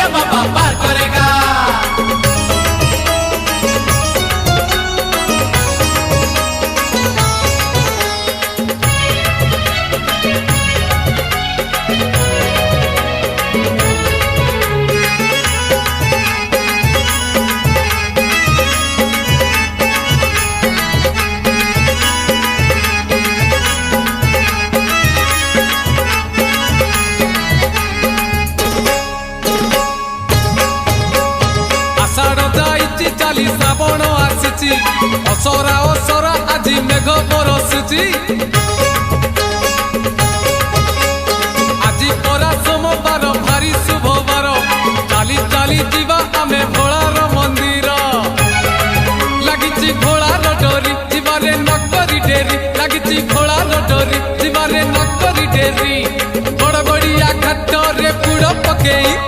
ये बाबा पार करेगा। चाली श्रावण आसी असरा असरा आज मेघ बरसुची।